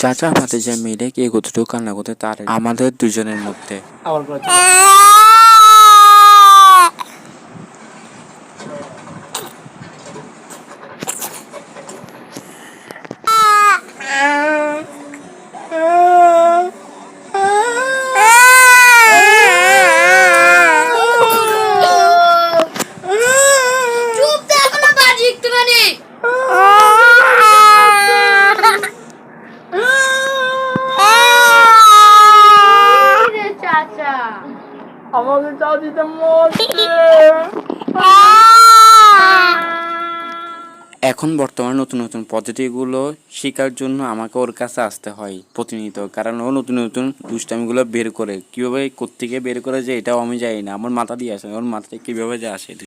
চাচা ভাতিজা মিলে কে কতটুকু কান্না করতে তার আমাদের দুজনের মধ্যে। আমাকে চাচিতে মরছে। এখন বর্তমানে নতুন নতুন পদ্ধতিগুলো শেখার জন্য আমাকে ওর কাছে আসতে হয় প্রতিনিয়ত, কারণ ও নতুন নতুন দুষ্টামিগুলো বের করে, কীভাবে কোত্থেকে বের করে যে এটাও আমি জানি না, আমার মাথা দিয়ে আসে, ওর মাথায় কীভাবে যে আসে।